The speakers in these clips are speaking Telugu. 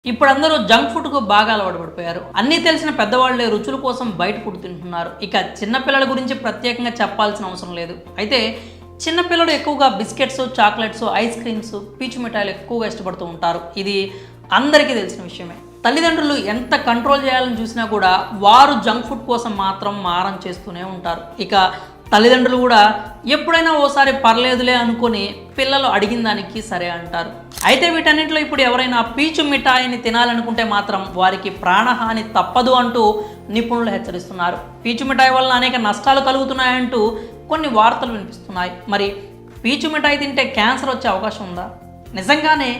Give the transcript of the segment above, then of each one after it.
ఇప్పుడు అందరూ జంక్ ఫుడ్‌కు బాగా అలవాటు పడిపోయారు. అన్నీ తెలిసిన పెద్దవాళ్లే రుచుల కోసం బయట ఫుడ్ తింటున్నారు. ఇక చిన్న పిల్లల గురించి ప్రత్యేకంగా చెప్పాల్సిన అవసరం లేదు. అయితే చిన్న పిల్లలు ఎక్కువగా బిస్కెట్స్, చాక్లెట్స్, ఐస్ క్రీమ్స్, పీచు మిఠాయిలు ఎక్కువగా ఇష్టపడుతూ ఉంటారు. ఇది అందరికీ తెలిసిన విషయమే. తల్లిదండ్రులు ఎంత కంట్రోల్ చేయాలని చూసినా కూడా వారు జంక్ ఫుడ్ కోసం మాత్రం మారం చేస్తూనే ఉంటారు. ఇక తల్లిదండ్రులు కూడా ఎప్పుడైనా ఓసారి పర్లేదులే అనుకొని పిల్లలు అడిగిన దానికి సరే అంటారు. అయితే వీటన్నింటిలో ఇప్పుడు ఎవరైనా పీచు మిఠాయిని తినాలనుకుంటే మాత్రం వారికి ప్రాణహాని తప్పదు అంటూ నిపుణులు హెచ్చరిస్తున్నారు. పీచు మిఠాయి వలన అనేక నష్టాలు కలుగుతున్నాయంటూ కొన్ని వార్తలు వినిపిస్తున్నాయి. మరి పీచు మిఠాయి తింటే క్యాన్సర్ వచ్చే అవకాశం ఉందా? నిజంగానే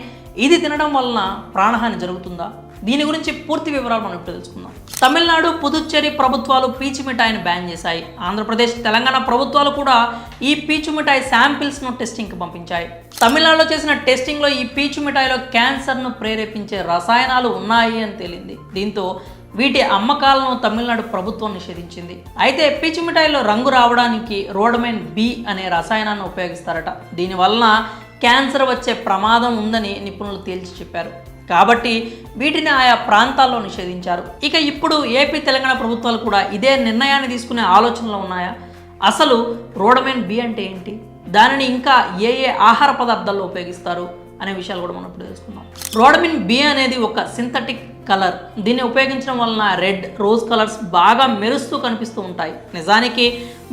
ఇది తినడం వలన ప్రాణహాని జరుగుతుందా? దీని గురించి పూర్తి వివరాలు మనం ఇప్పుడు తెలుసుకుందాం. తమిళనాడు, పుదుచ్చేరి ప్రభుత్వాలు పీచు మిఠాయిని బ్యాన్ చేశాయి. ఆంధ్రప్రదేశ్, తెలంగాణ ప్రభుత్వాలు కూడా ఈ పీచు మిఠాయి శాంపిల్స్ను టెస్టింగ్కి పంపించాయి. తమిళనాడులో చేసిన టెస్టింగ్లో ఈ పీచు మిఠాయిలో క్యాన్సర్ను ప్రేరేపించే రసాయనాలు ఉన్నాయి అని తేలింది. దీంతో వీటి అమ్మకాలను తమిళనాడు ప్రభుత్వం నిషేధించింది. అయితే పీచు మిఠాయిలో రంగు రావడానికి రోడమైన్ బి అనే రసాయనాన్ని ఉపయోగిస్తారట. దీనివలన క్యాన్సర్ వచ్చే ప్రమాదం ఉందని నిపుణులు తేల్చి చెప్పారు. కాబట్టి వీటిని ఆయా ప్రాంతాల్లో నిషేధించారు. ఇక ఇప్పుడు ఏపీ, తెలంగాణ ప్రభుత్వాలు కూడా ఇదే నిర్ణయాన్ని తీసుకునే ఆలోచనలో ఉన్నాయా? అసలు రోడమైన్ బి అంటే ఏంటి? దానిని ఇంకా ఏ ఆహార పదార్థాల్లో ఉపయోగిస్తారు అనే విషయాలు కూడా మనం ఇప్పుడు తెలుసుకుందాం. రోడమైన్ బి అనేది ఒక సింథటిక్ కలర్. దీన్ని ఉపయోగించడం వలన రెడ్, రోజ్ కలర్స్ బాగా మెరుస్తూ కనిపిస్తూ ఉంటాయి. నిజానికి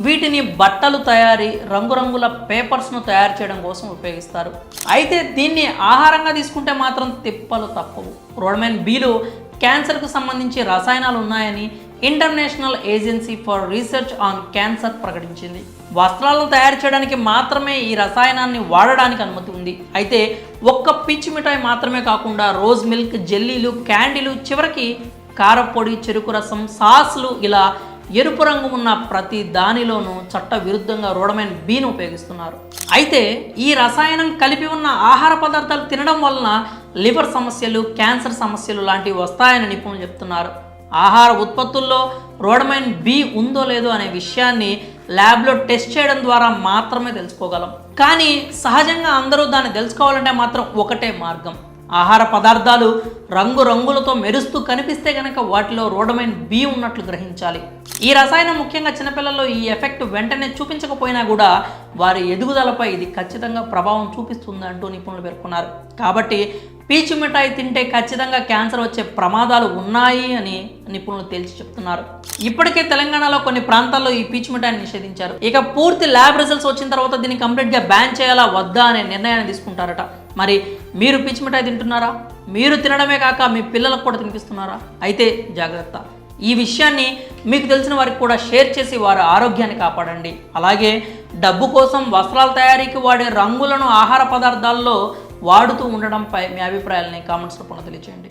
వీటిని బట్టలు తయారీ, రంగురంగుల పేపర్స్ను తయారు చేయడం కోసం ఉపయోగిస్తారు. అయితే దీన్ని ఆహారంగా తీసుకుంటే మాత్రం తిప్పలు తప్పవు. రోడమైన్ బిలో క్యాన్సర్కు సంబంధించి రసాయనాలు ఉన్నాయని international agency for research on cancer ప్రకటించింది. వస్త్రాలను తయారు చేయడానికి మాత్రమే ఈ రసాయనాన్ని వాడడానికి అనుమతి ఉంది. అయితే ఒక్క పీచు మిఠాయి మాత్రమే కాకుండా రోజ్ మిల్క్, జెల్లీలు, క్యాండీలు, చివరికి కారపొడి, చెరుకు రసం, సాస్లు ఇలా ఎరుపు రంగు ఉన్న ప్రతి దానిలోనూ చట్ట విరుద్ధంగా రోడమైన్ బిను ఉపయోగిస్తున్నారు. అయితే ఈ రసాయనం కలిపి ఉన్న ఆహార పదార్థాలు తినడం వలన లివర్ సమస్యలు, క్యాన్సర్ సమస్యలు లాంటివి వస్తాయని నిపుణులు చెప్తున్నారు. ఆహార ఉత్పత్తుల్లో రోడమైన్ బి ఉందో లేదో అనే విషయాన్ని ల్యాబ్లో టెస్ట్ చేయడం ద్వారా మాత్రమే తెలుసుకోగలం. కానీ సహజంగా అందరూ దాన్ని తెలుసుకోవాలంటే మాత్రం ఒకటే మార్గం. ఆహార పదార్థాలు రంగురంగులతో మెరుస్తూ కనిపిస్తే కనుక వాటిలో రోడమైన్ బి ఉన్నట్లు గ్రహించాలి. ఈ రసాయనం ముఖ్యంగా చిన్నపిల్లల్లో ఈ ఎఫెక్ట్ వెంటనే చూపించకపోయినా కూడా వారి ఎదుగుదలపై ఇది ఖచ్చితంగా ప్రభావం చూపిస్తుంది అంటూ నిపుణులు పేర్కొన్నారు. కాబట్టి పీచు మిఠాయి తింటే ఖచ్చితంగా క్యాన్సర్ వచ్చే ప్రమాదాలు ఉన్నాయి అని నిపుణులు తేల్చి చెప్తున్నారు. ఇప్పటికే తెలంగాణలో కొన్ని ప్రాంతాల్లో ఈ పీచు మిఠాయిని నిషేధించారు. ఇక పూర్తి ల్యాబ్ రిజల్ట్స్ వచ్చిన తర్వాత దీన్ని కంప్లీట్గా బ్యాన్ చేయాలా వద్దా అనే నిర్ణయాన్ని తీసుకుంటారట. మరి మీరు పీచు మిఠాయి తింటున్నారా? మీరు తినడమే కాక మీ పిల్లలకు కూడా తినిపిస్తున్నారా? అయితే జాగ్రత్త. ఈ విషయాన్ని మీకు తెలిసిన వారికి కూడా షేర్ చేసి వారి ఆరోగ్యాన్ని కాపాడండి. అలాగే డబ్బు కోసం వస్త్రాల తయారీకి వాడే రంగులను ఆహార పదార్థాల్లో వాడుతూ ఉండడంపై మీ అభిప్రాయాలని కామెంట్స్ రూపంలో తెలియజేయండి.